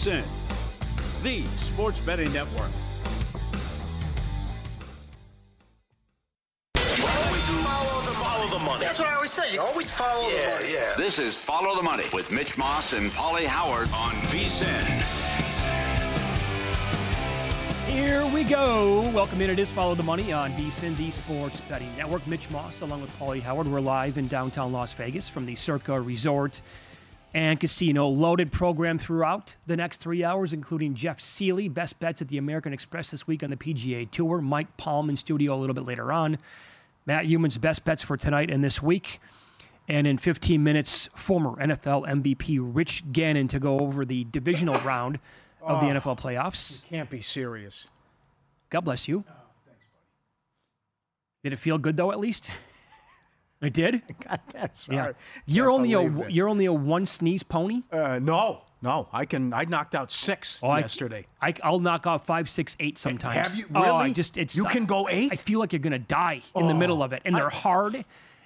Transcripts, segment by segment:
VSiN, the sports betting network. Follow the money. That's what I always say. You always follow the money. Yeah. This is Follow the Money with Mitch Moss and Pauly Howard on VSiN. Here we go. Welcome in. It is Follow the Money on VSiN, the sports betting network. Mitch Moss along with Pauly Howard. We're live in downtown Las Vegas from the Circa Resort and Casino. Loaded program throughout the next 3 hours, including Jeff Seeley, best bets at the American Express this week on the PGA Tour. Mike Palm in studio a little bit later on. Matt Human's best bets for tonight and this week. And in 15 minutes, former NFL MVP Rich Gannon to go over the divisional round of the NFL playoffs. You can't be serious. God bless you. Oh, thanks, buddy. Did it feel good though? At least it did. God, that's sorry. Yeah. You're only a one sneeze pony. No. I knocked out 6 yesterday. I'll knock out 5, 6, 8 sometimes. Have you really? You can go 8. I feel like you're gonna die in the middle of it, and they're hard.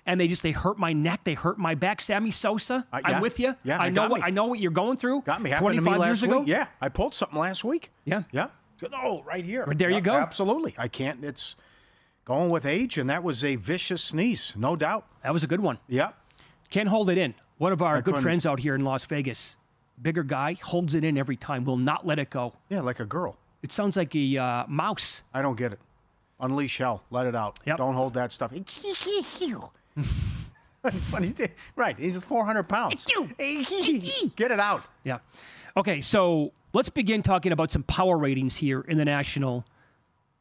And they hurt my neck. They hurt my back. Sammy Sosa, I'm with you. Yeah, I know what you're going through. Got me. Happened to me 25 years ago. week. Yeah, I pulled something last week. Yeah. Oh, right here. There you go. Absolutely. I can't. It's going with age, and that was a vicious sneeze, no doubt. That was a good one. Yeah. Can't hold it in. One of our good friends out here in Las Vegas, bigger guy, holds it in every time. Will not let it go. Yeah, like a girl. It sounds like a mouse. I don't get it. Unleash hell. Let it out. Yep. Don't hold that stuff. That's funny. Right. He's 400 pounds. Get it out. Yeah. Okay, so let's begin talking about some power ratings here in the National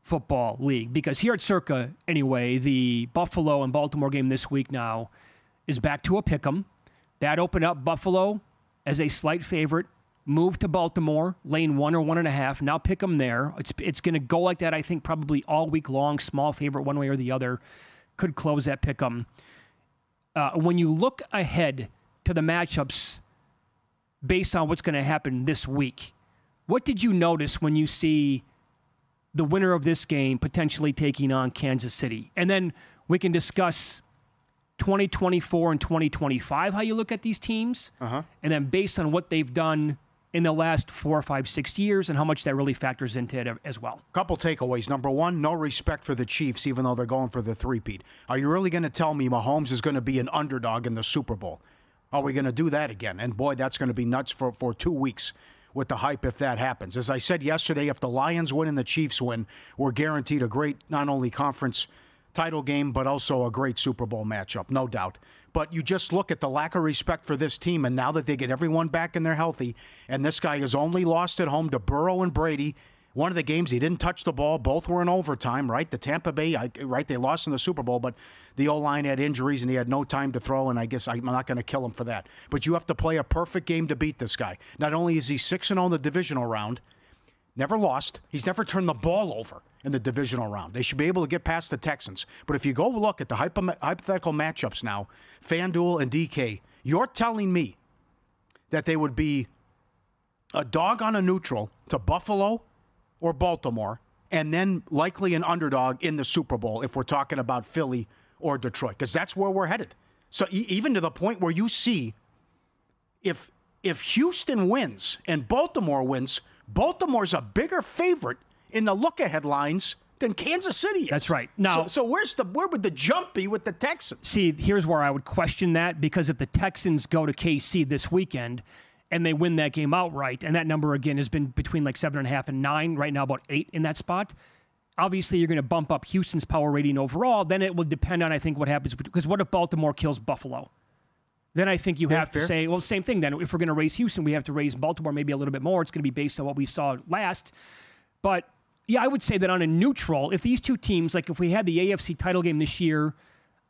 Football League. Because here at Circa, anyway, the Buffalo and Baltimore game this week now is back to a pick'em. That opened up Buffalo as a slight favorite, moved to Baltimore, lane 1 or 1.5. Now pick them there. It's going to go like that, I think, probably all week long. Small favorite one way or the other. Could close that pick 'em. When you look ahead to the matchups based on what's going to happen this week, what did you notice when you see the winner of this game potentially taking on Kansas City? And then we can discuss 2024 and 2025, how you look at these teams. And then based on what they've done in the last 4, 5, 6 years and how much that really factors into it as well. Couple takeaways. Number one, no respect for the Chiefs, even though they're going for the three-peat. Are you really going to tell me Mahomes is going to be an underdog in the Super Bowl? Are we going to do that again? And boy, that's going to be nuts for 2 weeks with the hype if that happens. As I said yesterday, if the Lions win and the Chiefs win, we're guaranteed a great, not only conference title game, but also a great Super Bowl matchup, no doubt. But you just look at the lack of respect for this team, and now that they get everyone back and they're healthy, and this guy has only lost at home to Burrow and Brady. One of the games he didn't touch the ball. Both were in overtime, right? The Tampa Bay, right, they lost in the Super Bowl, but the O-line had injuries and he had no time to throw, and I guess I'm not going to kill him for that. But you have to play a perfect game to beat this guy. Not only is he 6-0 in the divisional round, never lost, he's never turned the ball over in the divisional round. They should be able to get past the Texans. But if you go look at the hypothetical matchups now, FanDuel and DK, you're telling me that they would be a dog on a neutral to Buffalo or Baltimore, and then likely an underdog in the Super Bowl if we're talking about Philly or Detroit, because that's where we're headed. So even to the point where you see if Houston wins and Baltimore wins, Baltimore's a bigger favorite in the look-ahead lines than Kansas City is. That's right. Now, so where would the jump be with the Texans? See, here's where I would question that, because if the Texans go to KC this weekend and they win that game outright, and that number, again, has been between like 7.5 and 9, right now about 8 in that spot, obviously you're going to bump up Houston's power rating overall. Then it will depend on, I think, what happens. Because what if Baltimore kills Buffalo? Then I think you have to say, well, same thing then. If we're going to raise Houston, we have to raise Baltimore maybe a little bit more. It's going to be based on what we saw last. But, yeah, I would say that on a neutral, if these two teams, like if we had the AFC title game this year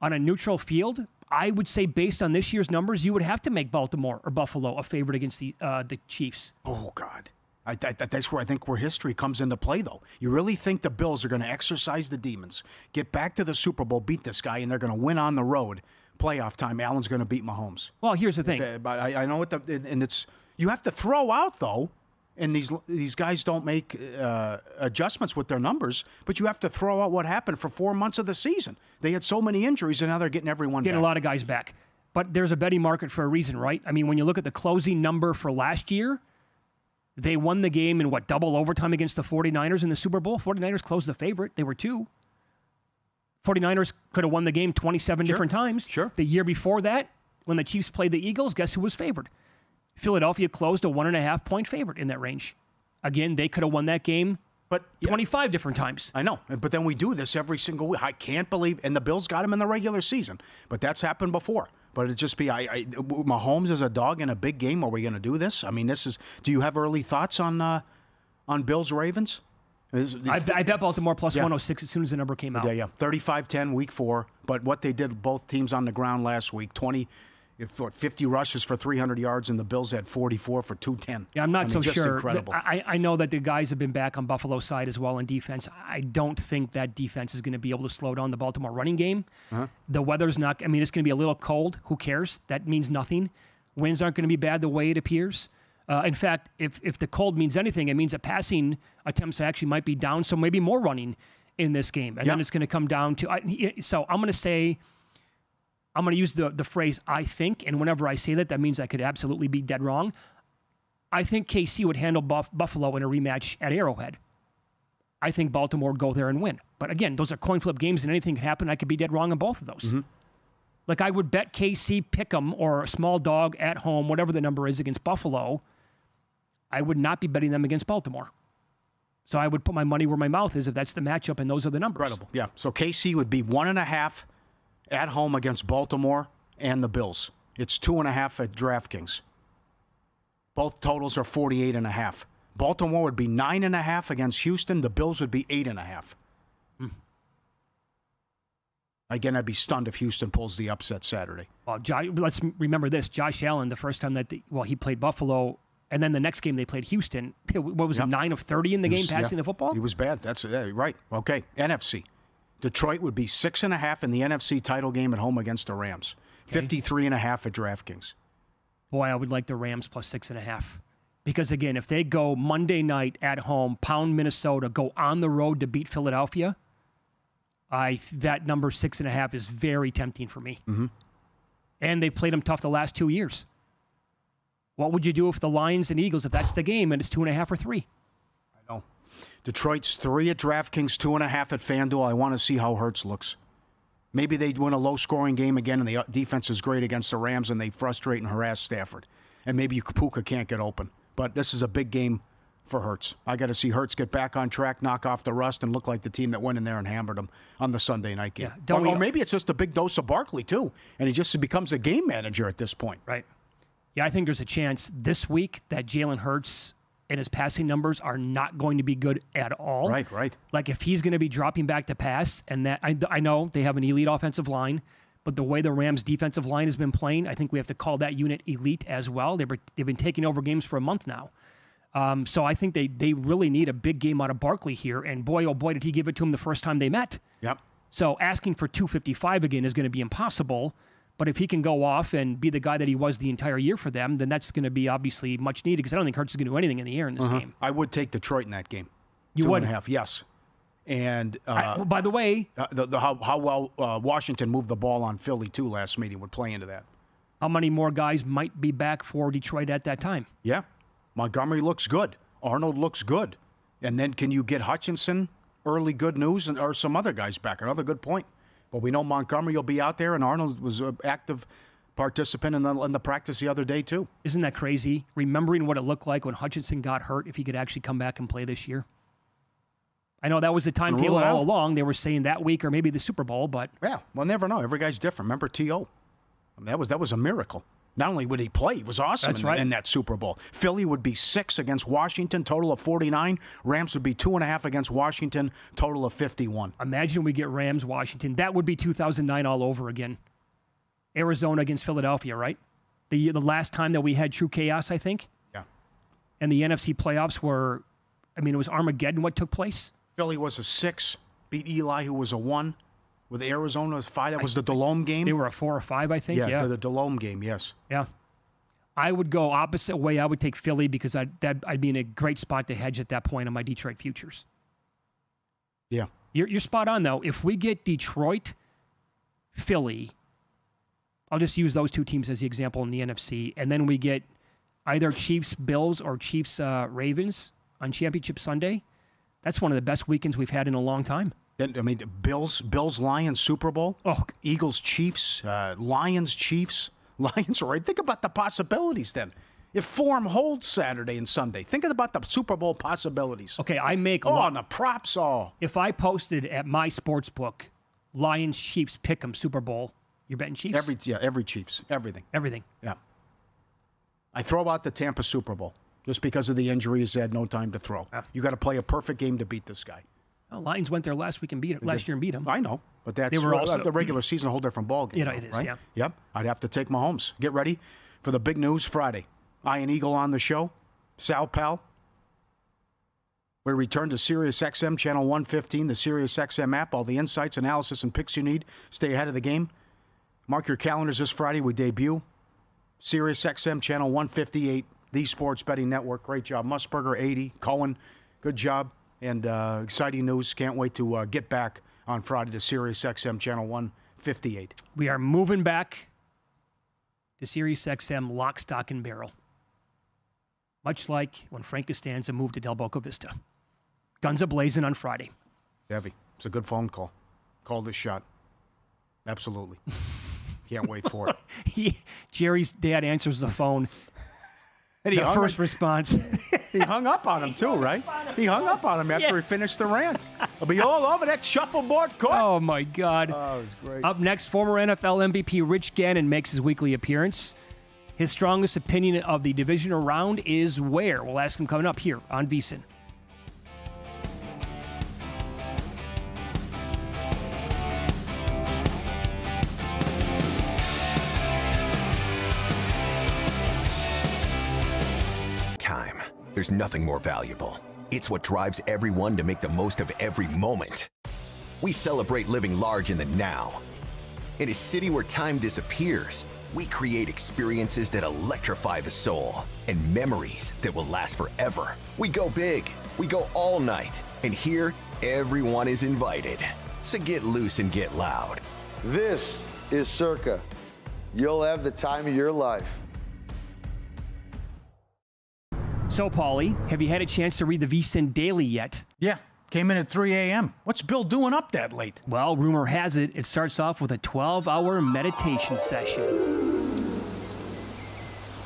on a neutral field, I would say based on this year's numbers, you would have to make Baltimore or Buffalo a favorite against the Chiefs. Oh, God. That's where I think where history comes into play, though. You really think the Bills are going to exercise the demons, get back to the Super Bowl, beat this guy, and they're going to win on the road? Playoff time, Allen's going to beat Mahomes. Well, here's the thing. But I know and it's you have to throw out, though, and these guys don't make adjustments with their numbers, but you have to throw out what happened for 4 months of the season. They had so many injuries, and now they're getting everyone back. A lot of guys back. But there's a betting market for a reason, right? I mean, when you look at the closing number for last year, They won the game in double overtime against the 49ers in the Super Bowl. 49ers closed the favorite. They were 2. 49ers could have won the game 27 different times. Sure. The year before that, when the Chiefs played the Eagles, guess who was favored? Philadelphia closed a 1.5-point favorite in that range. Again, they could have won that game 25 different times. I know, but then we do this every single week. I can't believe, and the Bills got him in the regular season, but that's happened before. But it'd just be, Mahomes is a dog in a big game. Are we going to do this? I mean, do you have early thoughts on Bills Ravens? I bet Baltimore plus 106 as soon as the number came out. Yeah. 35-10, week 4. But what they did, both teams on the ground last week, 50 rushes for 300 yards, and the Bills had 44 for 210. Yeah, I'm not so just sure. Incredible. I know that the guys have been back on Buffalo's side as well in defense. I don't think that defense is going to be able to slow down the Baltimore running game. The weather's not, it's going to be a little cold. Who cares? That means nothing. Winds aren't going to be bad the way it appears. In fact, if the cold means anything, it means that passing attempts actually might be down, so maybe more running in this game. And then it's going to come down to, so I'm going to say, I'm going to use the phrase I think, and whenever I say that, that means I could absolutely be dead wrong. I think KC would handle Buffalo in a rematch at Arrowhead. I think Baltimore would go there and win. But again, those are coin flip games, and anything can happen. I could be dead wrong on both of those. Like I would bet KC pick'em or a small dog at home, whatever the number is against Buffalo. I would not be betting them against Baltimore. So I would put my money where my mouth is if that's the matchup and those are the numbers. Incredible. Yeah. So KC would be 1.5 at home against Baltimore and the Bills. It's 2.5 at DraftKings. Both totals are 48.5. Baltimore would be 9.5 against Houston. The Bills would be 8.5. Again, I'd be stunned if Houston pulls the upset Saturday. Well, let's remember this. Josh Allen, the first time that he played Buffalo, and then the next game they played Houston, what was it, 9 of 30 in the game passing the football? He was bad. That's right. Okay, NFC. Detroit would be 6.5 in the NFC title game at home against the Rams. 53.5 at DraftKings. Boy, I would like the Rams plus 6.5. Because, again, if they go Monday night at home, pound Minnesota, go on the road to beat Philadelphia, that number 6.5 is very tempting for me. And they played them tough the last 2 years. What would you do if the Lions and Eagles, if that's the game, and it's 2.5 or 3? I know. Detroit's 3 at DraftKings, 2.5 at FanDuel. I want to see how Hurts looks. Maybe they win a low-scoring game again, and the defense is great against the Rams, and they frustrate and harass Stafford. And maybe Puka can't get open. But this is a big game for Hurts. I got to see Hurts get back on track, knock off the rust, and look like the team that went in there and hammered them on the Sunday night game. Yeah, or maybe it's just a big dose of Barkley, too, and he just becomes a game manager at this point. Right. Yeah, I think there's a chance this week that Jalen Hurts and his passing numbers are not going to be good at all. Right. Like if he's going to be dropping back to pass, and that I know they have an elite offensive line, but the way the Rams' defensive line has been playing, I think we have to call that unit elite as well. They've been taking over games for a month now. So I think they really need a big game out of Barkley here, and boy, oh boy, did he give it to him the first time they met. Yep. So asking for 255 again is going to be impossible. But if he can go off and be the guy that he was the entire year for them, then that's going to be obviously much needed because I don't think Hurts is going to do anything in the air in this game. I would take Detroit in that game. You would? 2.5, yes. And by the way, how well Washington moved the ball on Philly, too, last meeting would play into that. How many more guys might be back for Detroit at that time? Yeah. Montgomery looks good. Arnold looks good. And then can you get Hutchinson, early good news, or some other guys back? Another good point. But we know Montgomery will be out there, and Arnold was an active participant in the practice the other day, too. Isn't that crazy? Remembering what it looked like when Hutchinson got hurt, if he could actually come back and play this year. I know that was the timetable all along. They were saying that week or maybe the Super Bowl, but... Yeah, we'll never know. Every guy's different. Remember T.O.? I mean, that was a miracle. Not only would he play, he was awesome in that Super Bowl. Philly would be 6 against Washington, total of 49. Rams would be 2.5 against Washington, total of 51. Imagine we get Rams-Washington. That would be 2009 all over again. Arizona against Philadelphia, right? The last time that we had true chaos, I think. Yeah. And the NFC playoffs were, it was Armageddon what took place. Philly was a 6, beat Eli, who was a 1. With Arizona was 5. That was the Delhomme game. They were a 4 or 5, I think. Yeah. The Delhomme game. Yes. Yeah. I would go opposite way. I would take Philly because I'd be in a great spot to hedge at that point on my Detroit futures. Yeah. You're spot on though. If we get Detroit, Philly, I'll just use those two teams as the example in the NFC, and then we get either Chiefs-Bills or Chiefs-Ravens on Championship Sunday, that's one of the best weekends we've had in a long time. I mean, Bills, Lions, Super Bowl. Oh, Eagles, Chiefs, Lions, Chiefs, Lions. Right? Think about the possibilities then. If form holds Saturday and Sunday, think about the Super Bowl possibilities. okay, I make... And the props, If I posted at my sports book, Lions, Chiefs, Pick'em, Super Bowl, you're betting Chiefs? Every Chiefs, everything. Everything. Yeah. I throw out the Tampa Super Bowl just because of the injuries. They had no time to throw. You got to play a perfect game to beat this guy. Well, Lions went there last year and beat him. I know, but that's They were also, the regular season, a whole different ballgame. You know, it is, right? yeah. Yep. I'd have to take Mahomes. Get ready for the big news Friday. Ian Eagle on the show. Sal Pal. We return to SiriusXM Channel 115, the SiriusXM app. All the insights, analysis, and picks you need. Stay ahead of the game. Mark your calendars this Friday. We debut SiriusXM Channel 158, the Sports Betting Network. Great job. Musburger, 80. Cohen, good job. And exciting news. Can't wait to get back on Friday to SiriusXM Channel 158. We are moving back to SiriusXM lock, stock, and barrel. Much like when Frank Costanza moved to Del Boca Vista. Guns a-blazing on Friday. Heavy. It's a good phone call. Call this shot. Absolutely. Can't wait for it. Jerry's dad answers the phone. And the first response. He hung up on him, too, right? He hung up on him after he finished the rant. He'll be all over that shuffleboard court. Oh, my God. Oh, it was great. Up next, former NFL MVP Rich Gannon makes his weekly appearance. His strongest opinion of the divisional round is where? We'll ask him coming up here on VSiN. Time. There's nothing more valuable. It's what drives everyone to make the most of every moment. We celebrate living large in the now. In a city where time disappears, we create experiences that electrify the soul and memories that will last forever. We go big, we go all night, and here, everyone is invited. So get loose and get loud. This is Circa. You'll have the time of your life. So, Pauly, have you had a chance to read the VSiN Daily yet? Yeah. Came in at 3 a.m. What's Bill doing up that late? Well, rumor has it, it starts off with a 12-hour meditation session.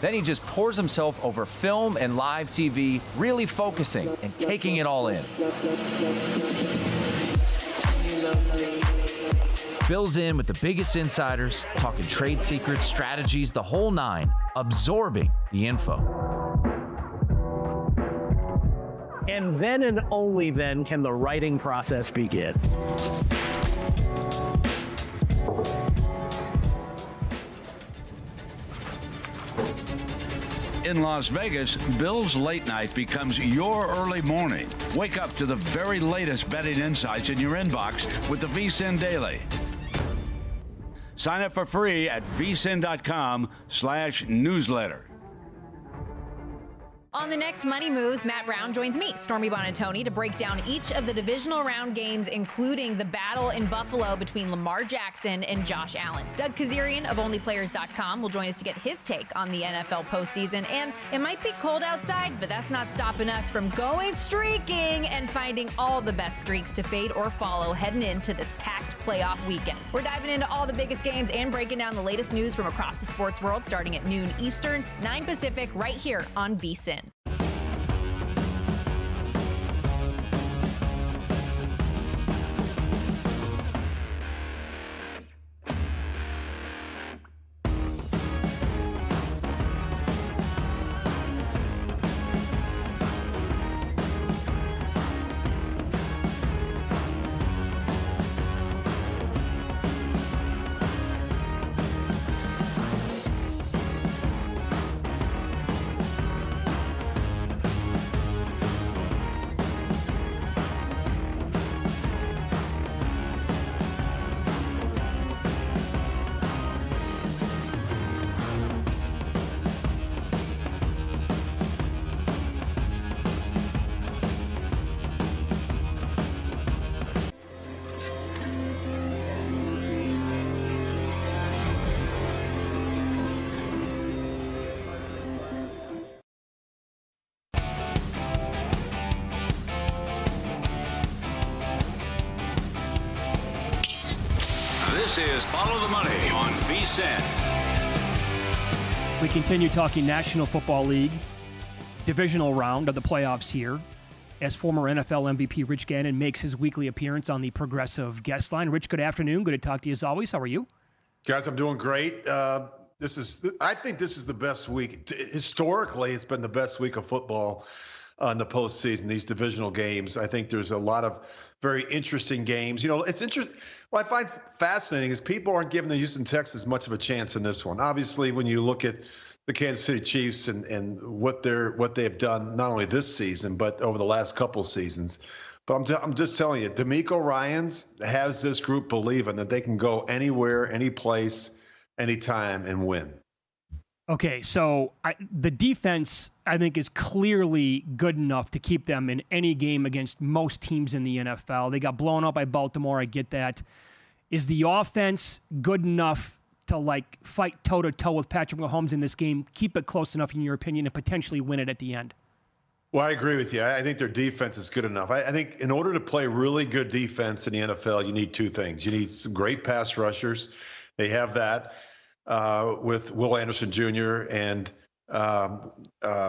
Then he just pours himself over film and live TV, really focusing and taking it all in. Bill's in with the biggest insiders, talking trade secrets, strategies, the whole nine, absorbing the info. And then and only then can the writing process begin. In Las Vegas, Bill's late night becomes your early morning. Wake up to the very latest betting insights in your inbox with the VSiN Daily. Sign up for free at vsin.com/newsletter. On the next Money Moves, Matt Brown joins me, Stormy Bonatoni, to break down each of the divisional round games, including the battle in Buffalo between Lamar Jackson and Josh Allen. Doug Kazarian of OnlyPlayers.com will join us to get his take on the NFL postseason. And it might be cold outside, but that's not stopping us from going streaking and finding all the best streaks to fade or follow heading into this packed playoff weekend. We're diving into all the biggest games and breaking down the latest news from across the sports world, starting at noon Eastern, 9 Pacific, right here on VSiN. This is Follow the Money on VSiN. We continue talking National Football League divisional round of the playoffs here as former NFL MVP Rich Gannon makes his weekly appearance on the Progressive guest line. Rich, good afternoon. Good to talk to you as always. How are you? Guys, I'm doing great. I think this is the best week. Historically, it's been the best week of football in the postseason, these divisional games. I think there's a lot of very interesting games. You know, it's interesting. What I find fascinating is people aren't giving the Houston Texans much of a chance in this one. Obviously, when you look at the Kansas City Chiefs and what they have done, not only this season, but over the last couple seasons. But I'm just telling you, DeMeco Ryans has this group believing that they can go anywhere, any place, anytime and win. Okay, so the defense, I think, is clearly good enough to keep them in any game against most teams in the NFL. They got blown out by Baltimore. I get that. Is the offense good enough to, fight toe-to-toe with Patrick Mahomes in this game, keep it close enough, in your opinion, and potentially win it at the end? Well, I agree with you. I think their defense is good enough. I think in order to play really good defense in the NFL, you need two things. You need some great pass rushers. They have that. With Will Anderson Jr. and Daniil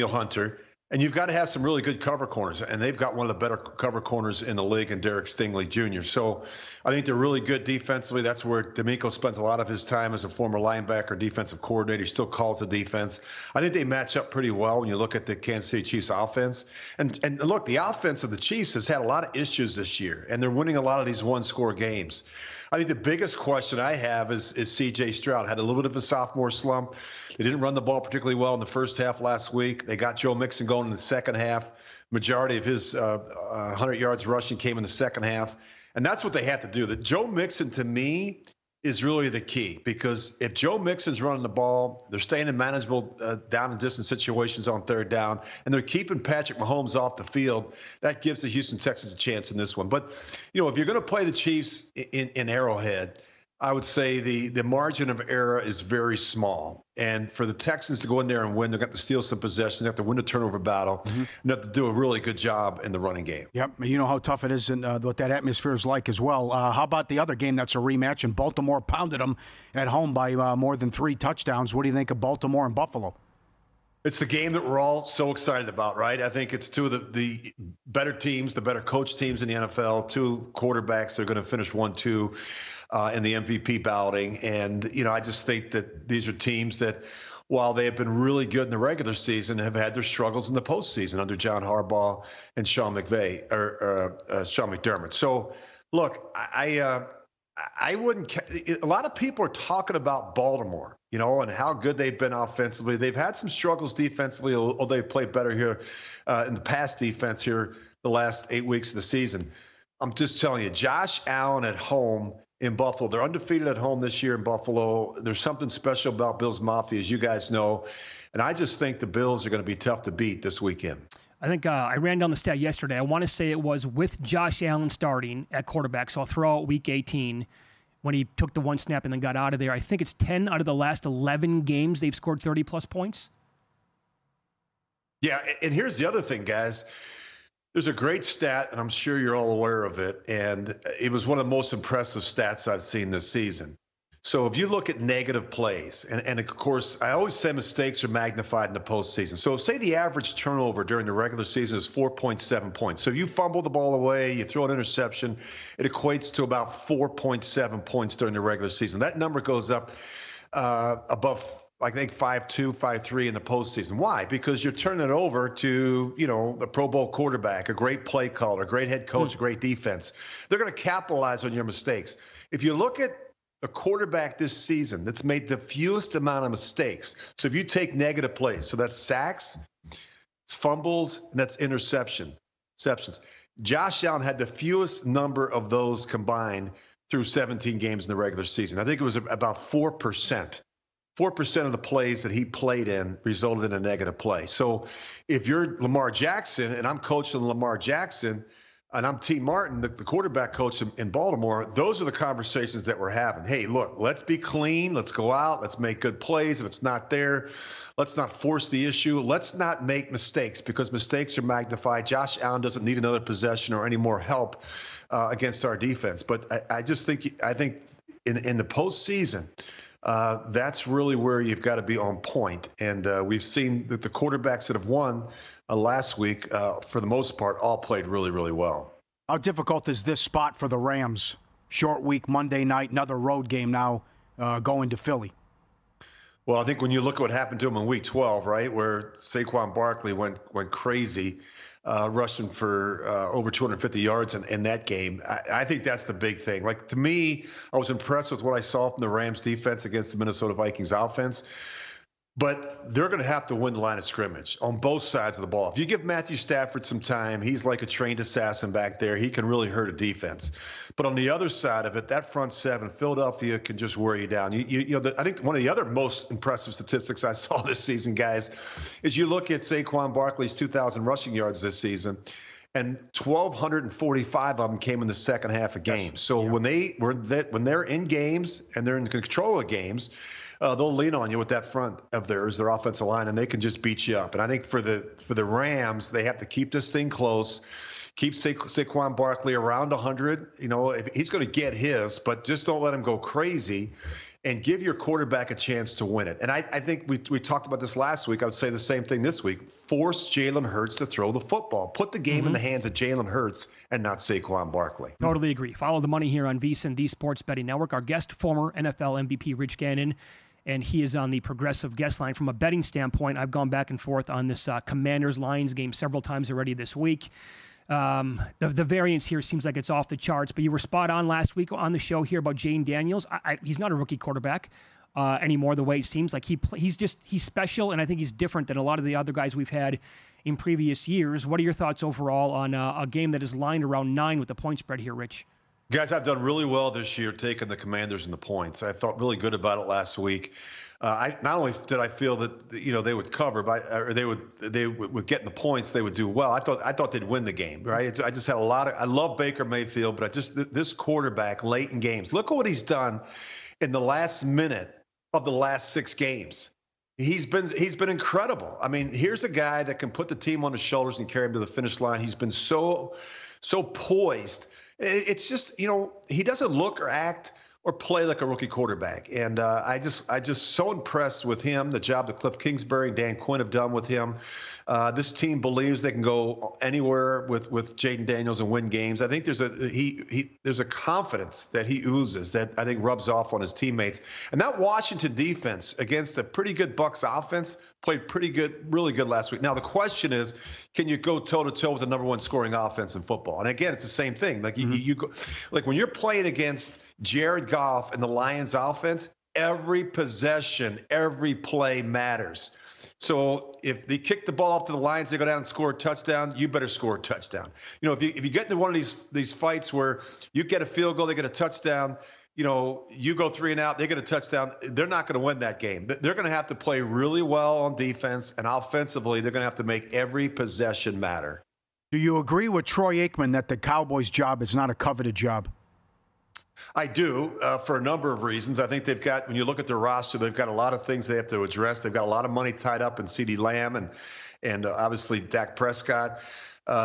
Hunter. And you've got to have some really good cover corners. And they've got one of the better cover corners in the league in Derek Stingley Jr. So I think they're really good defensively. That's where DeMeco spends a lot of his time as a former linebacker, defensive coordinator. He still calls the defense. I think they match up pretty well when you look at the Kansas City Chiefs offense. And look, the offense of the Chiefs has had a lot of issues this year, and they're winning a lot of these one-score games. I think the biggest question I have is C.J. Stroud. Had a little bit of a sophomore slump. They didn't run the ball particularly well in the first half last week. They got Joe Mixon going in the second half. Majority of his 100 yards rushing came in the second half. And that's what they had to do. That Joe Mixon, to me, is really the key, because if Joe Mixon's running the ball, they're staying in manageable down and distance situations on third down, and they're keeping Patrick Mahomes off the field. That gives the Houston Texans a chance in this one. But, you know, if you're going to play the Chiefs in Arrowhead, I would say the margin of error is very small. And for the Texans to go in there and win, they've got to steal some possessions, they have to win the turnover battle, and they have to do a really good job in the running game. Yep, you know how tough it is and what that atmosphere is like as well. How about the other game that's a rematch? And Baltimore pounded them at home by more than 3 touchdowns. What do you think of Baltimore and Buffalo? It's the game that we're all so excited about, right? I think it's two of the better teams, the better coach teams in the NFL, two quarterbacks that are going to finish 1-2 in the MVP balloting. And, you know, I just think that these are teams that, while they have been really good in the regular season, have had their struggles in the postseason under John Harbaugh and Sean McDermott. So, look, I wouldn't – a lot of people are talking about Baltimore, you know, and how good they've been offensively. They've had some struggles defensively, although they've played better here in the past defense here the last 8 weeks of the season. I'm just telling you, Josh Allen at home in Buffalo. They're undefeated at home this year in Buffalo. There's something special about Bills Mafia, as you guys know. And I just think the Bills are going to be tough to beat this weekend. I think I ran down the stat yesterday. I want to say it was with Josh Allen starting at quarterback. So I'll throw out week 18 when he took the one snap and then got out of there. I think it's 10 out of the last 11 games they've scored 30-plus points. Yeah, and here's the other thing, guys. There's a great stat, and I'm sure you're all aware of it, and it was one of the most impressive stats I've seen this season. So if you look at negative plays, and of course, I always say mistakes are magnified in the postseason. So say the average turnover during the regular season is 4.7 points. So if you fumble the ball away, you throw an interception, it equates to about 4.7 points during the regular season. That number goes up above, I think, 5.2, 5.3 in the postseason. Why? Because you're turning it over to, you know, a Pro Bowl quarterback, a great play caller, a great head coach, a great defense. They're going to capitalize on your mistakes. If you look at a quarterback this season that's made the fewest amount of mistakes, so if you take negative plays, so that's sacks, it's fumbles, and that's interceptions. Josh Allen had the fewest number of those combined through 17 games in the regular season. I think it was about 4%. 4% of the plays that he played in resulted in a negative play. So if you're Lamar Jackson, and I'm coaching Lamar Jackson, and I'm T. Martin, the quarterback coach in Baltimore, those are the conversations that we're having. Hey, look, let's be clean. Let's go out. Let's make good plays. If it's not there, let's not force the issue. Let's not make mistakes, because mistakes are magnified. Josh Allen doesn't need another possession or any more help against our defense. But I think in the postseason, that's really where you've got to be on point. And we've seen that the quarterbacks that have won last week, for the most part, all played really, really well. How difficult is this spot for the Rams? Short week, Monday night, another road game now going to Philly. Well, I think when you look at what happened to him in Week 12, right, where Saquon Barkley went crazy, rushing for over 250 yards in that game, I think that's the big thing. Like, to me, I was impressed with what I saw from the Rams defense against the Minnesota Vikings offense. But they're going to have to win the line of scrimmage on both sides of the ball. If you give Matthew Stafford some time, he's like a trained assassin back there. He can really hurt a defense. But on the other side of it, that front seven, Philadelphia can just wear you down. I think one of the other most impressive statistics I saw this season, guys, is you look at Saquon Barkley's 2,000 rushing yards this season, and 1,245 of them came in the second half of games. So when they're in games and they're in control of games, they'll lean on you with that front of theirs, their offensive line, and they can just beat you up. And I think for the Rams, they have to keep this thing close, keep Saquon Barkley around 100. If he's going to get his, but just don't let him go crazy, and give your quarterback a chance to win it. And I think we talked about this last week. I would say the same thing this week. Force Jalen Hurts to throw the football. Put the game in the hands of Jalen Hurts and not Saquon Barkley. Totally agree. Follow the money here on VSiN, the Sports Betting Network. Our guest, former NFL MVP Rich Gannon, and he is on the progressive guest line. From a betting standpoint, I've gone back and forth on this Commanders-Lions game several times already this week. The variance here seems like it's off the charts, but you were spot on last week on the show here about Jane Daniels. He's not a rookie quarterback anymore, the way it seems like. He's special, and I think he's different than a lot of the other guys we've had in previous years. What are your thoughts overall on a game that is lined around 9 with the point spread here, Rich? Guys, I've done really well this year taking the Commanders and the points. I felt really good about it last week. Not only did I feel that they would cover, or they would get in the points, they would do well. I thought they'd win the game, right? I just had I love Baker Mayfield, but this quarterback late in games. Look at what he's done in the last minute of the last 6 games. He's been incredible. I mean, here's a guy that can put the team on his shoulders and carry him to the finish line. He's been so poised. It's just, he doesn't look or act or play like a rookie quarterback. And I just so impressed with him, the job that Cliff Kingsbury and Dan Quinn have done with him. This team believes they can go anywhere with Jaden Daniels and win games. I think there's a confidence that he oozes that I think rubs off on his teammates. And that Washington defense against a pretty good Bucs offense played pretty good, really good last week. Now, the question is, can you go toe-to-toe with the number 1 scoring offense in football? And again, it's the same thing. Like you go, like when you're playing against Jared Goff and the Lions offense, every possession, every play matters. So if they kick the ball up to the Lions, they go down and score a touchdown, you better score a touchdown. If you get into one of these fights where you get a field goal, they get a touchdown, you go 3 and out, they get a touchdown, they're not going to win that game. They're going to have to play really well on defense, and offensively, they're going to have to make every possession matter. Do you agree with Troy Aikman that the Cowboys' job is not a coveted job? I do, for a number of reasons. I think when you look at their roster, they've got a lot of things they have to address. They've got a lot of money tied up in CeeDee Lamb and obviously Dak Prescott.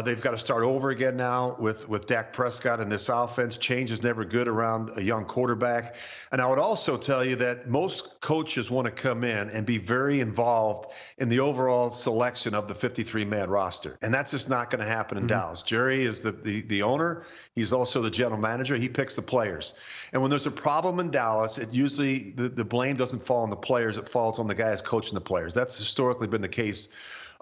They've got to start over again now with Dak Prescott and this offense. Change is never good around a young quarterback. And I would also tell you that most coaches want to come in and be very involved in the overall selection of the 53-man roster. And that's just not going to happen in Dallas. Jerry is the owner. He's also the general manager. He picks the players. And when there's a problem in Dallas, it usually the blame doesn't fall on the players. It falls on the guys coaching the players. That's historically been the case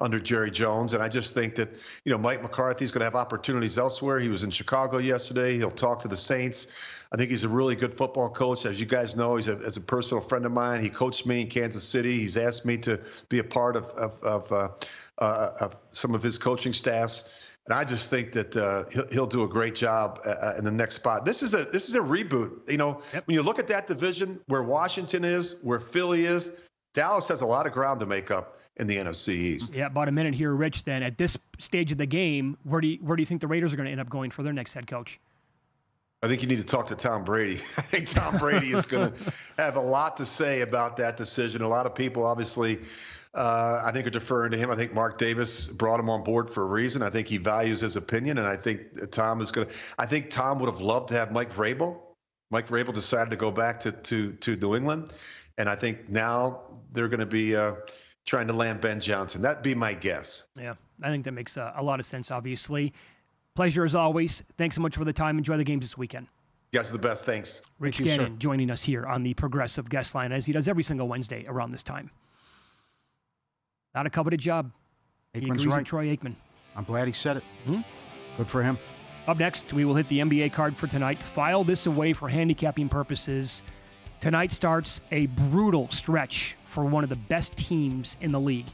under Jerry Jones. And I just think that, Mike McCarthy's going to have opportunities elsewhere. He was in Chicago yesterday. He'll talk to the Saints. I think he's a really good football coach. As you guys know, he's a personal friend of mine. He coached me in Kansas City. He's asked me to be a part of some of his coaching staffs. And I just think that he'll do a great job in the next spot. This is a reboot. When you look at that division, where Washington is, where Philly is, Dallas has a lot of ground to make up in the NFC East. Yeah, about a minute here, Rich. Then at this stage of the game, where do you think the Raiders are going to end up going for their next head coach? I think you need to talk to Tom Brady. I think Tom Brady is going to have a lot to say about that decision. A lot of people, obviously, I think are deferring to him. I think Mark Davis brought him on board for a reason. I think he values his opinion, and I think Tom is going to. I think Tom would have loved to have Mike Vrabel Mike Vrabel decided to go back to New England, and I think now they're going to be trying to land Ben Johnson. That'd be my guess. Yeah, I think that makes a lot of sense, obviously. Pleasure as always. Thanks so much for the time. Enjoy the games this weekend. You guys are the best. Thanks. Rich Gannon joining us here on the Progressive Guest Line, as he does every single Wednesday around this time. Not a coveted job. He agrees with Troy Aikman. I'm glad he said it. Good for him. Up next, we will hit the NBA card for tonight. File this away for handicapping purposes. Tonight starts a brutal stretch for one of the best teams in the league.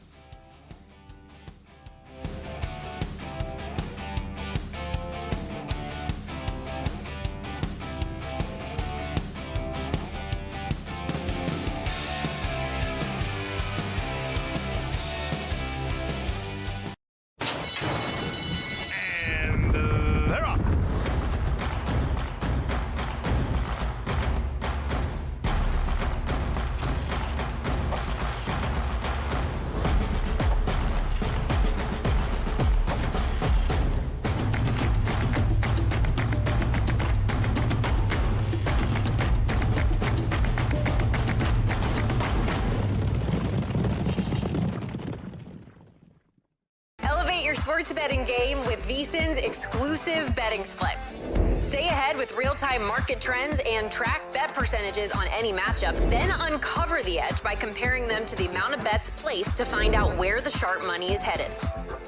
Sports betting game with VSiN's exclusive betting splits. Stay ahead with real-time market trends and track bet percentages on any matchup, then uncover the edge by comparing them to the amount of bets placed to find out where the sharp money is headed.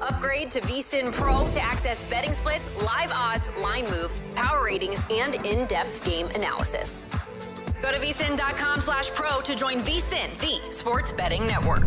Upgrade to VSiN Pro to access betting splits, live odds, line moves, power ratings, and in-depth game analysis. Go to vsin.com/pro to join VSiN, the sports betting network.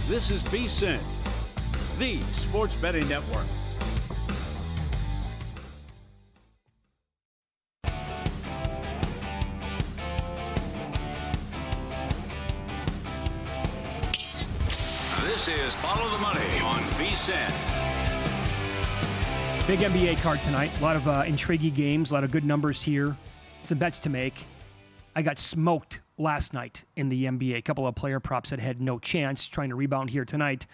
This is VSiN, the sports betting network. This is Follow the Money on VSiN. Big NBA card tonight. A lot of intriguing games, a lot of good numbers here. Some bets to make. I got smoked last night in the NBA. A couple of player props that had no chance, trying to rebound here tonight.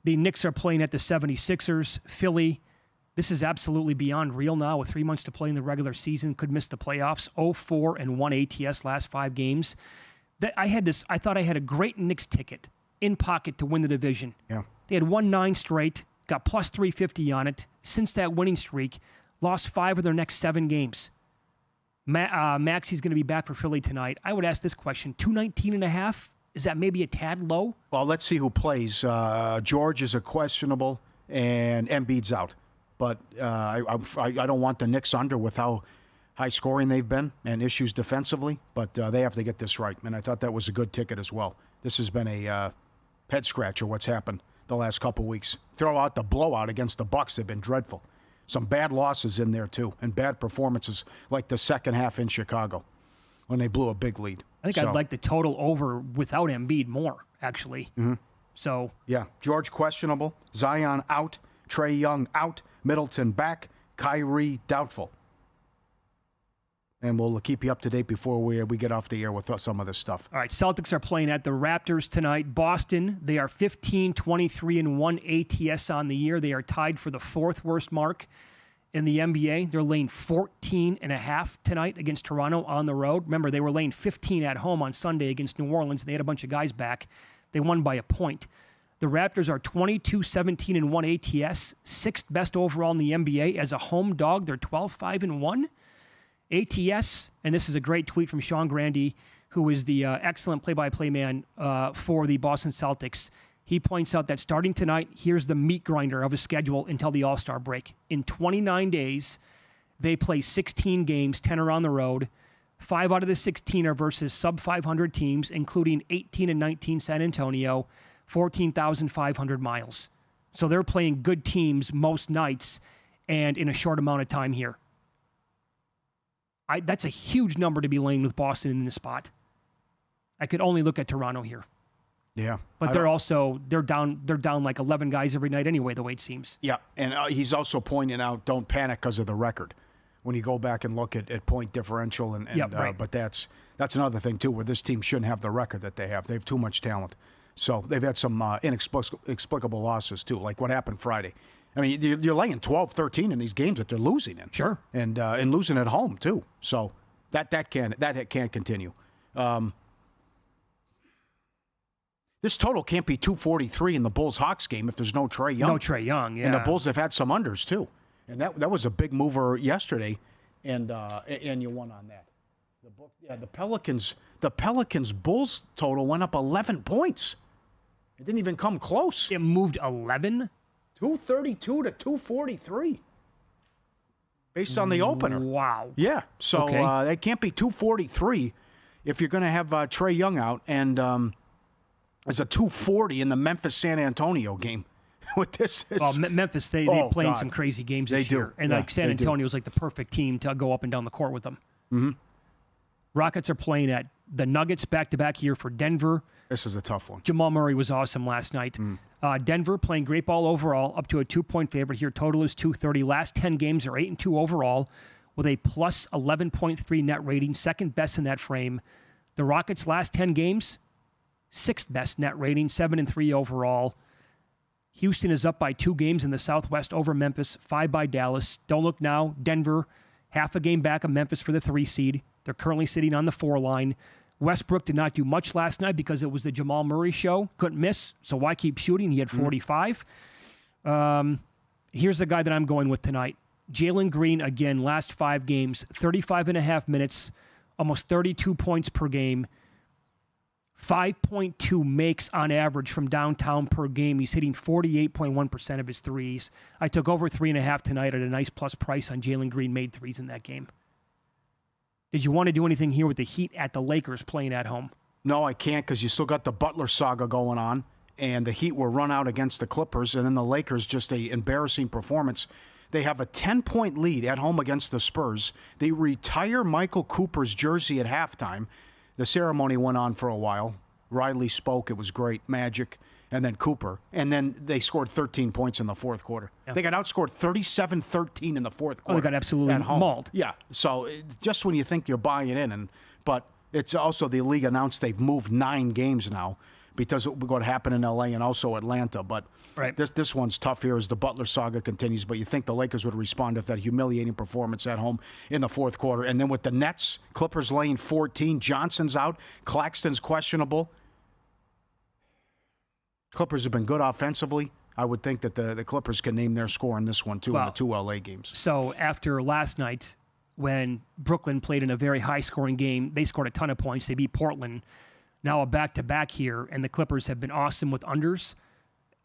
The Knicks are playing at the 76ers. Philly, this is absolutely beyond real now with 3 months to play in the regular season. Could miss the playoffs. 0-4-1 ATS last 5 games. I thought I had a great Knicks ticket in pocket to win the division. Yeah. They had won 9 straight, got plus 350 on it. Since that winning streak, lost 5 of their next 7 games. Maxi's going to be back for Philly tonight. I would ask this question, 219.5? Is that maybe a tad low? Well, let's see who plays. George is a questionable, and Embiid's out. But I don't want the Knicks under with how high scoring they've been and issues defensively. But they have to get this right, and I thought that was a good ticket as well. This has been a head scratcher, what's happened the last couple weeks. Throw out the blowout against the Bucks. They've been dreadful. Some bad losses in there, too, and bad performances like the second half in Chicago when they blew a big lead. I think I'd like the total over without Embiid more, actually. Mm-hmm. So yeah, George questionable, Zion out, Trae Young out, Middleton back, Kyrie doubtful. And we'll keep you up to date before we get off the air with some of this stuff. All right, Celtics are playing at the Raptors tonight. Boston, they are 15-23-1 ATS on the year. They are tied for the 4th worst mark in the NBA. They're laying 14.5 tonight against Toronto on the road. Remember, they were laying 15 at home on Sunday against New Orleans. They had a bunch of guys back. They won by a point. The Raptors are 22-17-1 ATS, 6th best overall in the NBA. As a home dog, they're 12-5-1. ATS, and this is a great tweet from Sean Grandy, who is the excellent play-by-play man for the Boston Celtics. He points out that starting tonight, here's the meat grinder of a schedule until the All-Star break. In 29 days, they play 16 games, 10 are on the road. 5 out of the 16 are versus sub-500 teams, including 18 and 19 San Antonio, 14,500 miles. So they're playing good teams most nights and in a short amount of time here. That's a huge number to be laying with Boston in this spot. I could only look at Toronto here. Yeah. But they're down like 11 guys every night anyway, the way it seems. Yeah, and he's also pointing out don't panic because of the record. When you go back and look at point differential and right. But that's another thing too where this team shouldn't have the record that they have. They have too much talent. So they've had some inexplicable losses too, like what happened Friday. I mean, you're laying 12-13 in these games that they're losing in. Sure. And losing at home, too. So that can't continue. This total can't be 243 in the Bulls-Hawks game if there's no Trae Young. No Trae Young, yeah. And the Bulls have had some unders, too. And that was a big mover yesterday, and you won on that. The Pelicans Bulls total went up 11 points. It didn't even come close. It moved 11? 232 to 243 based on the opener. Wow. Yeah. So that can't be 243 if you're going to have Trae Young out. And there's a 240 in the Memphis-San Antonio game. With this, Memphis, they playing some crazy games this year. And San Antonio was like the perfect team to go up and down the court with them. Mm-hmm. Rockets are playing at the Nuggets back-to-back here for Denver. This is a tough one. Jamal Murray was awesome last night. Denver playing great ball overall, up to a 2-point favorite here. Total is 230. Last 10 games are 8-2 overall with a plus 11.3 net rating, second best in that frame. The Rockets' last 10 games, 6th best net rating, 7-3 overall. Houston is up by 2 games in the Southwest over Memphis, 5 by Dallas. Don't look now. Denver, half a game back of Memphis for the 3 seed. They're currently sitting on the 4 line. Westbrook did not do much last night because it was the Jamal Murray show. Couldn't miss, so why keep shooting? He had 45. Here's the guy that I'm going with tonight. Jalen Green, again, last 5 games, 35.5 minutes, almost 32 points per game, 5.2 makes on average from downtown per game. He's hitting 48.1% of his threes. I took over 3.5 tonight at a nice plus price on Jalen Green, made threes in that game. Did you want to do anything here with the Heat at the Lakers playing at home? No, I can't because you still got the Butler saga going on, and the Heat were run out against the Clippers, and then the Lakers, just an embarrassing performance. They have a 10-point lead at home against the Spurs. They retire Michael Cooper's jersey at halftime. The ceremony went on for a while. Riley spoke. It was great. Magic. and then Cooper, and then they scored 13 points in the fourth quarter. Yeah. They got outscored 37-13 in the fourth quarter. Oh, they got absolutely mauled. Yeah, so just when you think you're buying in, but it's also the league announced they've moved 9 games now because of what happened in L.A. and also Atlanta. But this one's tough here as the Butler saga continues, but you think the Lakers would respond if that humiliating performance at home in the fourth quarter. And then with the Nets, Clippers laying 14, Johnson's out, Claxton's questionable. Clippers have been good offensively. I would think that the Clippers can name their score in this one, too, in the 2 L.A. games. So after last night, when Brooklyn played in a very high-scoring game, they scored a ton of points. They beat Portland. Now a back-to-back here, and the Clippers have been awesome with unders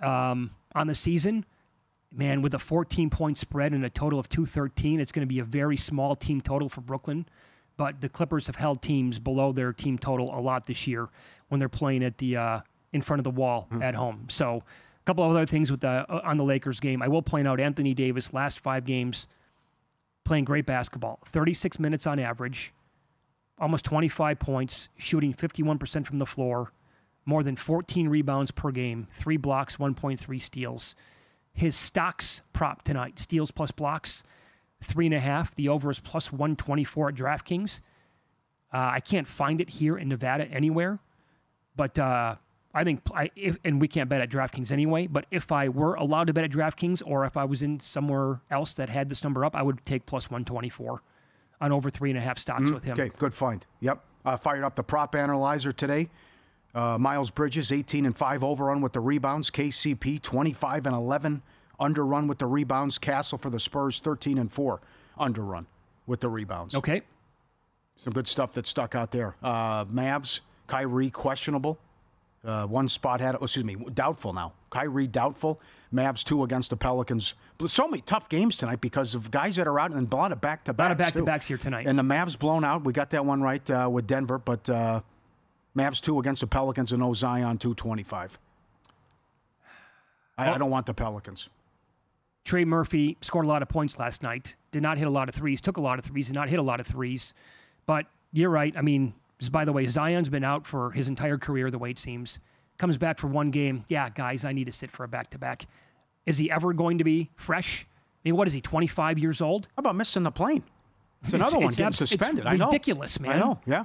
on the season. Man, with a 14-point spread and a total of 213, it's going to be a very small team total for Brooklyn. But the Clippers have held teams below their team total a lot this year when they're playing at the in front of the wall at home. So a couple of other things with on the Lakers game. I will point out Anthony Davis, last 5 games, playing great basketball. 36 minutes on average, almost 25 points, shooting 51% from the floor, more than 14 rebounds per game, 3 blocks, 1.3 steals. His stocks prop tonight, steals plus blocks, 3.5. The over is plus 124 at DraftKings. I can't find it here in Nevada anywhere, but I think, and we can't bet at DraftKings anyway, but if I were allowed to bet at DraftKings or if I was in somewhere else that had this number up, I would take plus 124 on over 3.5 stocks with him. Okay, good find. Yep. Fired up the prop analyzer today. Miles Bridges, 18-5 overrun with the rebounds. KCP, 25-11 underrun with the rebounds. Castle for the Spurs, 13-4 underrun with the rebounds. Okay. Some good stuff that stuck out there. Mavs, Kyrie, questionable. One spot doubtful now. Kyrie doubtful. Mavs 2 against the Pelicans. So many tough games tonight because of guys that are out and a lot of back-to-backs. A lot of back-to-backs here tonight. And the Mavs blown out. We got that one right with Denver, but Mavs 2 against the Pelicans and no Zion 225. I don't want the Pelicans. Trey Murphy scored a lot of points last night. Did not hit a lot of threes. Took a lot of threes. Did not hit a lot of threes. But you're right. I mean, by the way, Zion's been out for his entire career, the way it seems. Comes back for one game. Yeah, guys, I need to sit for a back-to-back. Is he ever going to be fresh? I mean, what is he, 25 years old? How about missing the plane? It's another one getting suspended. It's ridiculous, man. I know, yeah.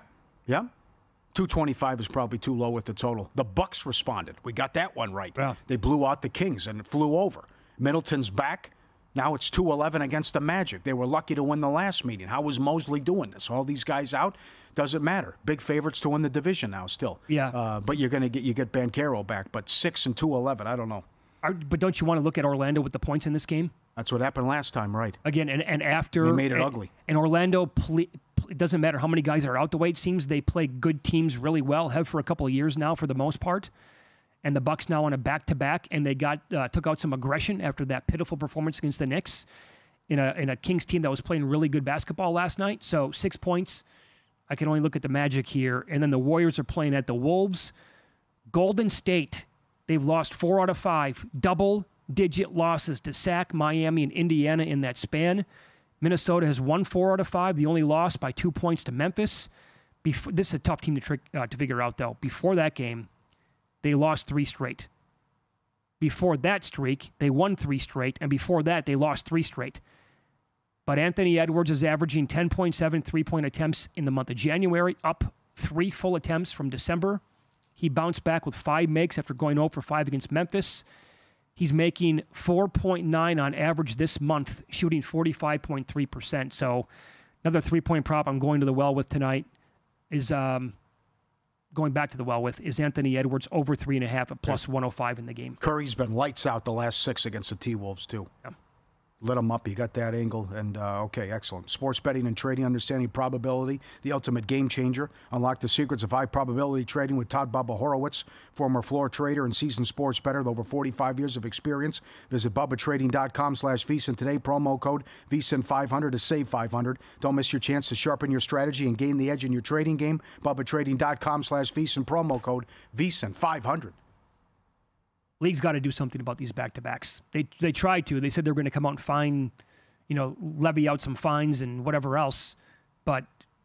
225 is probably too low with the total. The Bucks responded. We got that one right. Yeah. They blew out the Kings and it flew over. Middleton's back. Now it's 2-11 against the Magic. They were lucky to win the last meeting. How was Mosley doing this? All these guys out? Doesn't matter. Big favorites to win the division now still. Yeah. But you get Banchero back. But 6 and 2-11, I don't know. But don't you want to look at Orlando with the points in this game? That's what happened last time, right? Again, and after... They made it ugly. And Orlando, it doesn't matter how many guys are out the way. It seems they play good teams really well, have for a couple of years now for the most part. And the Bucks now on a back-to-back, and they took out some aggression after that pitiful performance against the Knicks in a Kings team that was playing really good basketball last night. So 6 points. I can only look at the Magic here. And then the Warriors are playing at the Wolves. Golden State, they've lost 4 out of 5. Double-digit losses to Sac, Miami, and Indiana in that span. Minnesota has won 4 out of 5. The only loss by 2 points to Memphis. This is a tough team to figure out, though. Before that game, they lost 3 straight. Before that streak, they won 3 straight. And before that, they lost 3 straight. But Anthony Edwards is averaging 10.7 three-point attempts in the month of January, up 3 full attempts from December. He bounced back with 5 makes after going 0 for 5 against Memphis. He's making 4.9 on average this month, shooting 45.3%. So another 3-point prop I'm going to the well with tonight is going back to the well with is Anthony Edwards over 3.5 at plus 105 in the game. Curry's been lights out the last 6 against the T-Wolves, too. Yeah. Lit them up. You got that angle. And, okay, excellent. Sports betting and trading, understanding probability, the ultimate game changer. Unlock the secrets of high probability trading with Todd Bubba Horowitz, former floor trader and seasoned sports bettor with over 45 years of experience. Visit BubbaTrading.com/VSiN today. Promo code VSiN500 to save $500. Don't miss your chance to sharpen your strategy and gain the edge in your trading game. BubbaTrading.com/VSiN. Promo code VSiN500. League's got to do something about these back-to-backs. They tried to. They said they were going to come out and fine, levy out some fines and whatever else. But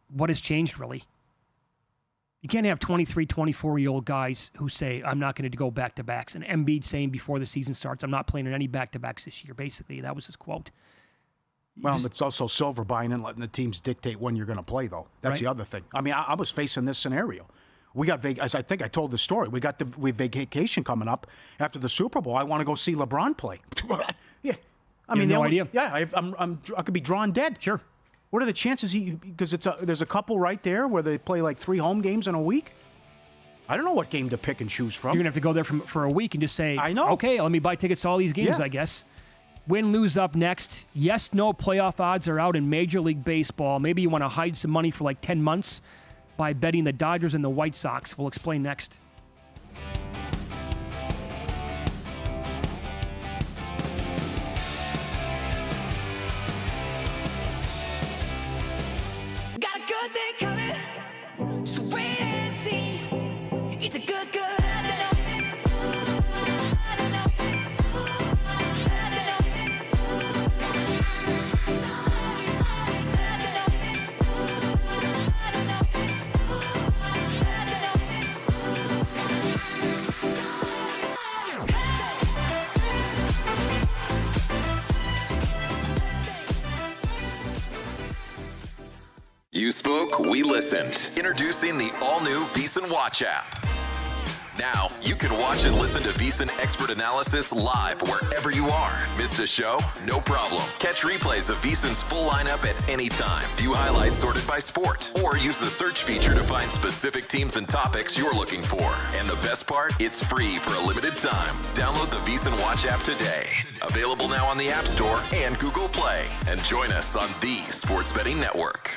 what has changed, really? You can't have 23, 24-year-old guys who say, I'm not going to go back-to-backs. And Embiid saying before the season starts, I'm not playing in any back-to-backs this year, basically. That was his quote. Well, it's also silver buying and letting the teams dictate when you're going to play, though. That's the other thing. I mean, I was facing this scenario. We got, as I think I told the story, we have vacation coming up after the Super Bowl. I want to go see LeBron play. Yeah. I mean, no idea. Yeah, I could be drawn dead. Sure. What are the chances because there's a couple right there where they play like 3 home games in a week? I don't know what game to pick and choose from. You're going to have to go there for a week and just say, I know. Okay, let me buy tickets to all these games, I guess. Win, lose up next. Yes, no playoff odds are out in Major League Baseball. Maybe you want to hide some money for like 10 months by betting the Dodgers and the White Sox. We'll explain next. Got a good thing coming, so wait and see. It's a good. You spoke, we listened. Introducing the all-new VSiN Watch app. Now, you can watch and listen to VSiN expert analysis live wherever you are. Missed a show? No problem. Catch replays of VSiN's full lineup at any time. View highlights sorted by sport. Or use the search feature to find specific teams and topics you're looking for. And the best part? It's free for a limited time. Download the VSiN Watch app today. Available now on the App Store and Google Play. And join us on the Sports Betting Network.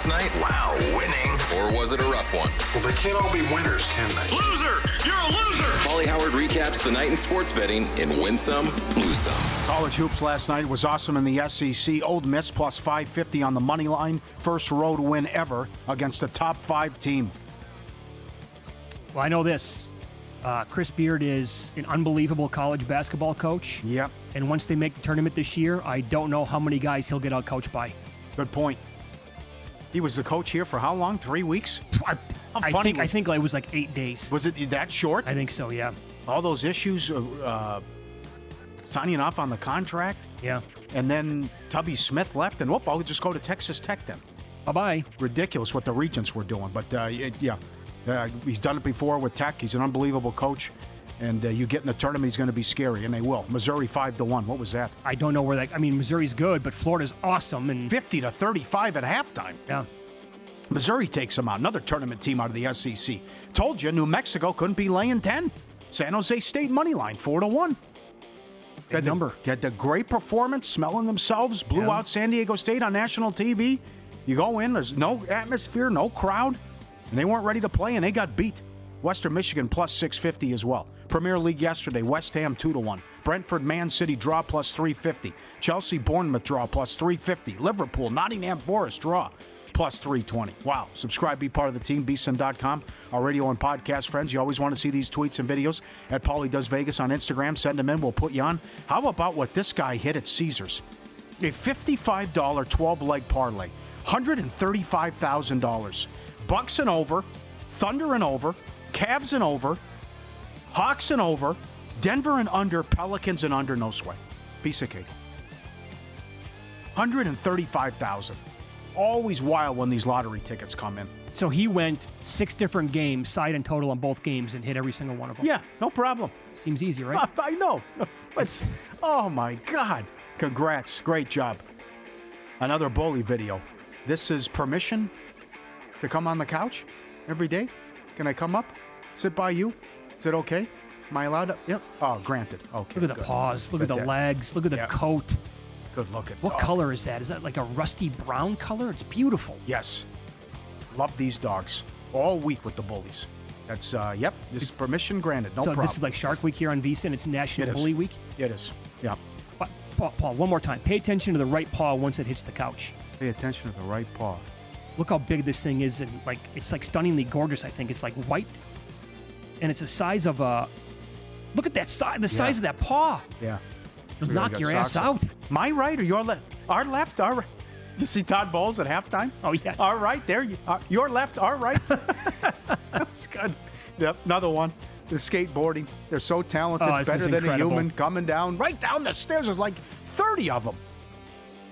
last night? Wow, winning. Or was it a rough one? Well, they can't all be winners, can they? Loser! You're a loser! Pauly Howard recaps the night in sports betting in Win Some, Lose Some. College hoops last night was awesome in the SEC. Old Miss plus 550 on the money line. First road win ever against a top 5 team. Well, I know this. Chris Beard is an unbelievable college basketball coach. Yep. And once they make the tournament this year, I don't know how many guys he'll get out coached by. Good point. He was the coach here for how long? 3 weeks? I think it was like 8 days. Was it that short? I think so, yeah. All those issues, signing off on the contract. Yeah. And then Tubby Smith left, and I'll just go to Texas Tech then. Bye-bye. Ridiculous what the Regents were doing. But, he's done it before with Tech. He's an unbelievable coach. And you get in the tournament, he's going to be scary, and they will. Missouri 5-1. What was that? I don't know where that... I mean, Missouri's good, but Florida's awesome. And 50-35 at halftime. Yeah. Missouri takes them out. Another tournament team out of the SEC. Told you, New Mexico couldn't be laying 10. San Jose State money line, 4-1. Big number. Had the great performance, smelling themselves, blew out San Diego State on national TV. You go in, there's no atmosphere, no crowd, and they weren't ready to play, and they got beat. Western Michigan plus 650 as well. Premier League yesterday, West Ham 2-1. Brentford Man City draw plus 350. Chelsea Bournemouth draw plus 350. Liverpool Nottingham Forest draw plus 320. Wow. Subscribe, be part of the team, VSiN.com. Our radio and podcast friends, you always want to see these tweets and videos at Pauly Does Vegas on Instagram. Send them in. We'll put you on. How about what this guy hit at Caesars? A $55 12-leg parlay. $135,000. Bucks and over. Thunder and over. Cavs and over. Hawks and over. Denver and under. Pelicans and under. No sweat. Piece of cake. $135,000. Always wild when these lottery tickets come in. So he went 6 different games, side and total on both games, and hit every single one of them. Yeah, no problem. Seems easy, right? I know. But, oh, my God. Congrats. Great job. Another bully video. This is permission to come on the couch every day? Can I come up? Sit by you? Is it okay? Am I allowed to? Yep. Oh, granted. Okay. Look at the paws. Look at the legs. Look at the coat. Good looking. What color is that? Is that like a rusty brown color? It's beautiful. Yes. Love these dogs. All week with the bullies. That's, yep. This is permission granted. No problem. So this is like Shark Week here on VSiN. It's National Bully Week? It is. Yeah. Paul, one more time. Pay attention to the right paw once it hits the couch. Pay attention to the right paw. Look how big this thing is, and it's like stunningly gorgeous. I think it's like white, and it's the size of a. Look at that size. The size of that paw. Yeah. It'll knock your ass out. My right or your left? Our left. Our right. You see Todd Bowles at halftime? Oh yes. Our right there. Your left. Our right. That's good. Yep. Another one. The skateboarding. They're so talented. Better than a human. Coming down right down the stairs. There's like 30 of them.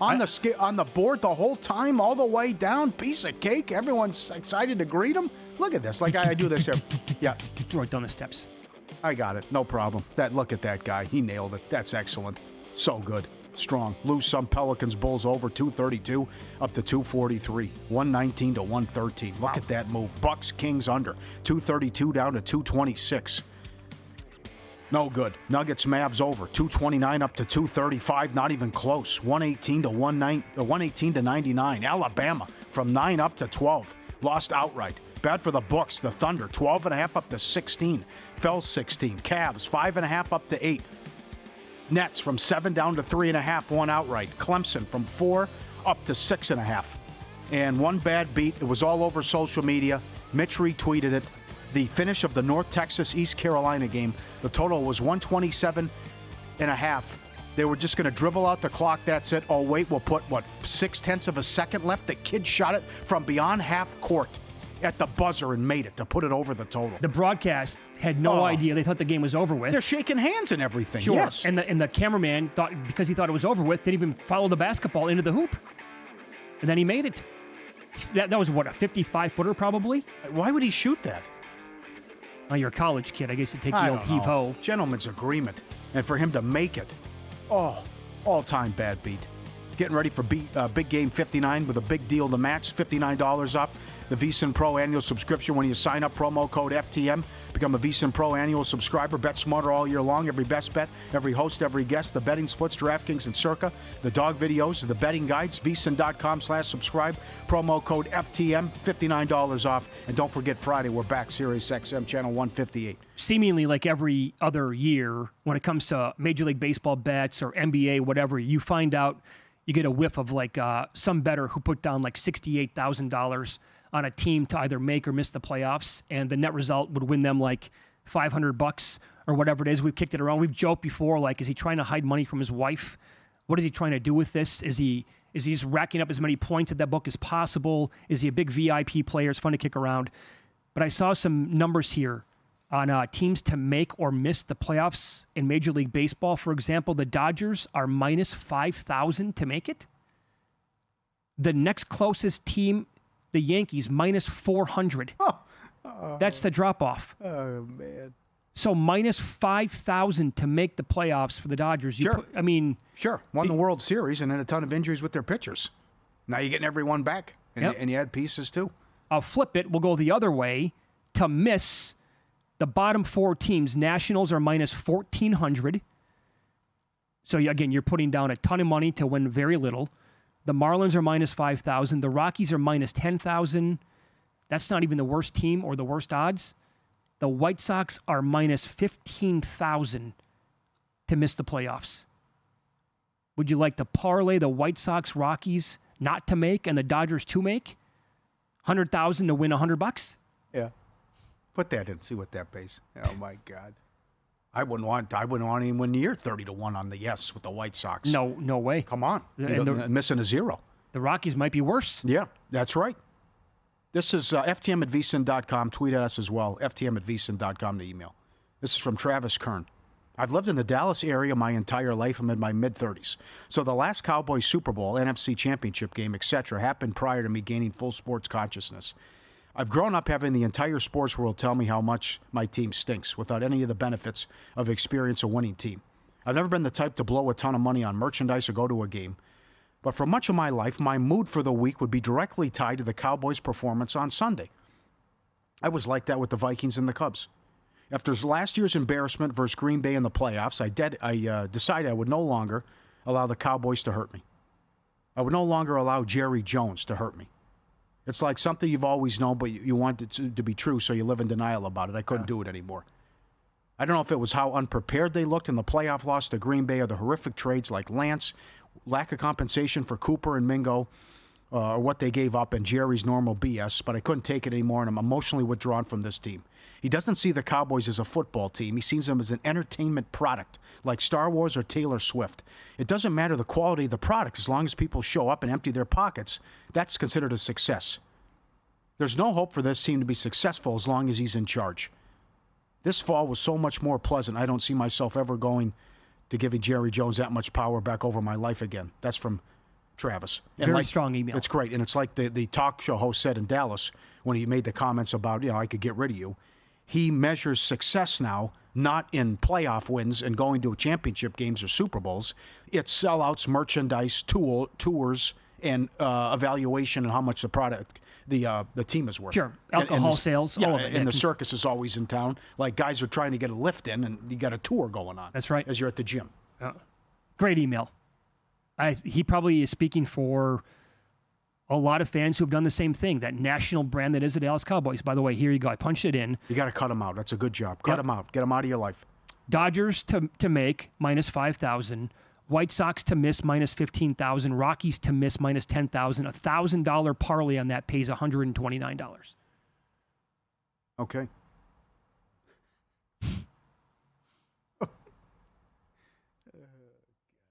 On the board the whole time, all the way down. Piece of cake. Everyone's excited to greet him. Look at this. Like I do this here. Yeah. Right down the steps. I got it. No problem. Look at that guy. He nailed it. That's excellent. So good. Strong. Lose some. Pelicans Bulls over 232 up to 243. 119 to 113. Look at that move. Bucks Kings under 232 down to 226. No good. Nuggets Mavs over 229 up to 235. Not even close. 118 to 99. Alabama from 9 up to 12. Lost outright. Bad for the Bucks. The Thunder 12.5 up to 16. Fell 16. Cavs 5.5 up to 8. Nets from 7 down to 3.5. One outright. Clemson from 4 up to 6.5. And one bad beat. It was all over social media. Mitch retweeted it. The finish of the North Texas East Carolina game. The total was 127.5. They were just going to dribble out the clock. That's it. Oh wait, we'll put 0.6 of a second left. The kid shot it from beyond half court at the buzzer and made it to put it over the total. The broadcast had no idea. They thought the game was over with. They're shaking hands and everything. Sure. Yes. And the cameraman thought, because he thought it was over with, didn't even follow the basketball into the hoop. And then he made it. That was what, a 55-footer probably? Why would he shoot that? Oh, you're a college kid. I guess you take the old heave-ho. Gentleman's agreement. And for him to make it, all-time bad beat. Getting ready for Big Game 59 with a big deal to match. $59 off the VSiN Pro annual subscription when you sign up. Promo code FTM. Become a VSiN Pro annual subscriber. Bet smarter all year long. Every best bet, every host, every guest. The betting splits, DraftKings and Circa. The dog videos, the betting guides. VSiN.com/subscribe. Promo code FTM. $59 off. And don't forget Friday, we're back. Sirius XM channel 158. Seemingly like every other year, when it comes to Major League Baseball bets or NBA, whatever, you find out you get a whiff of like some bettor who put down like $68,000 on a team to either make or miss the playoffs, and the net result would win them like $500 or whatever it is. We've kicked it around. We've joked before, like, is he trying to hide money from his wife? What is he trying to do with this? Is he just racking up as many points at that book as possible? Is he a big VIP player? It's fun to kick around. But I saw some numbers here on teams to make or miss the playoffs in Major League Baseball. For example, the Dodgers are minus 5,000 to make it. The next closest team, the Yankees, minus 400. That's the drop-off. Oh, man. So minus 5,000 to make the playoffs for the Dodgers. Sure. Sure. Won the World Series and had a ton of injuries with their pitchers. Now you're getting everyone back, and you add pieces too. I'll flip it. We'll go the other way. To miss, the bottom four teams, Nationals are minus 1,400. So, again, you're putting down a ton of money to win very little. The Marlins are minus 5,000. The Rockies are minus 10,000. That's not even the worst team or the worst odds. The White Sox are minus 15,000 to miss the playoffs. Would you like to parlay the White Sox, Rockies not to make and the Dodgers to make? 100,000 to win $100? Yeah. Put that in, see what that pays. Oh, my God. I wouldn't want anyone near 30-1 on the yes with the White Sox. No way. Come on. And missing a zero. The Rockies might be worse. Yeah, that's right. This is FTM at VSiN.com. Tweet at us as well. FTM at VSiN.com to email. This is from Travis Kern. I've lived in the Dallas area my entire life. I'm in my mid-30s. So the last Cowboys Super Bowl, NFC Championship game, etc., happened prior to me gaining full sports consciousness. I've grown up having the entire sports world tell me how much my team stinks without any of the benefits of experience a winning team. I've never been the type to blow a ton of money on merchandise or go to a game. But for much of my life, my mood for the week would be directly tied to the Cowboys' performance on Sunday. I was like that with the Vikings and the Cubs. After last year's embarrassment versus Green Bay in the playoffs, I decided I would no longer allow the Cowboys to hurt me. I would no longer allow Jerry Jones to hurt me. It's like something you've always known, but you want it to be true, so you live in denial about it. I couldn't do it anymore. I don't know if it was how unprepared they looked in the playoff loss to Green Bay or the horrific trades like Lance, lack of compensation for Cooper and Mingo, or what they gave up, and Jerry's normal BS, but I couldn't take it anymore, and I'm emotionally withdrawn from this team. He doesn't see the Cowboys as a football team. He sees them as an entertainment product, like Star Wars or Taylor Swift. It doesn't matter the quality of the product. As long as people show up and empty their pockets, that's considered a success. There's no hope for this team to be successful as long as he's in charge. This fall was so much more pleasant. I don't see myself ever going to giving Jerry Jones that much power back over my life again. That's from Travis. And very strong email. It's great. And it's like the talk show host said in Dallas when he made the comments about, I could get rid of you. He measures success now, not in playoff wins and going to championship games or Super Bowls. It's sellouts, merchandise, tours, and evaluation and how much the product, the team is worth. Sure, alcohol sales, all of it. And the circus is always in town. Like guys are trying to get a lift in, and you got a tour going on. That's right. As you're at the gym. Great email. He probably is speaking for a lot of fans who have done the same thing, that national brand that is the Dallas Cowboys. By the way, here you go. I punched it in. You got to cut them out. That's a good job. Cut them out. Get them out of your life. Dodgers to make, minus 5,000. White Sox to miss, minus 15,000. Rockies to miss, minus 10,000. $1,000 parlay on that pays $129. Okay.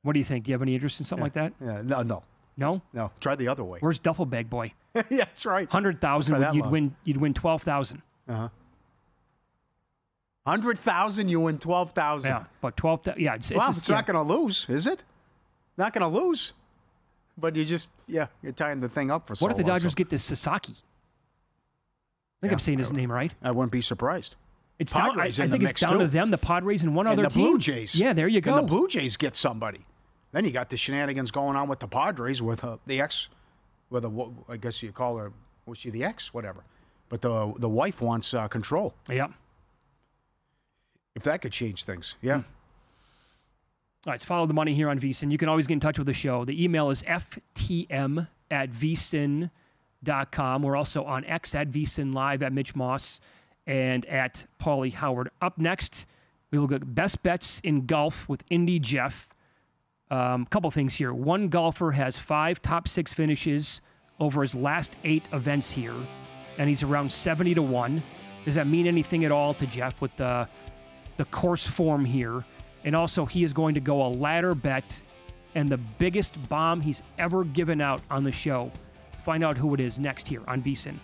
What do you think? Do you have any interest in something like that? Yeah. No. No? Try the other way. Where's Duffel Bag Boy? Yeah, that's right. 100,000, you'd win 12,000. 100,000, you win 12,000. Yeah, but 12,000. Yeah, it's not going to lose, is it? Not going to lose. But you just, you're tying the thing up for so long. What if the Dodgers get this Sasaki? I think I'm saying his name right. I wouldn't be surprised. It's Padres I think it's down to them, the Padres, and one other team. And the Blue Jays. Yeah, there you go. And the Blue Jays get somebody. Then you got the shenanigans going on with the Padres with the ex, with I guess you call her, was she the ex? Whatever. But the wife wants control. Yep. If that could change things, yeah. All right, it's Follow the Money here on VSiN. You can always get in touch with the show. The email is ftm@vsin.com. We're also on X at VSiN Live, at Mitch Moss, and at Pauly Howard. Up next, we will get best bets in golf with Indy Jeff. Couple things here. One golfer has 5 top 6 finishes over his last 8 events here, and he's around 70-1. Does that mean anything at all to Jeff with the course form here? And also, he is going to go a ladder bet and the biggest bomb he's ever given out on the show. Find out who it is next here on VSiN.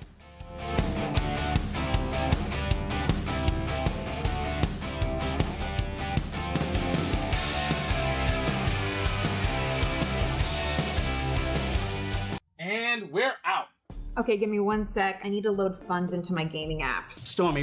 And we're out. Okay, give me 1 sec. I need to load funds into my gaming apps. Stormy.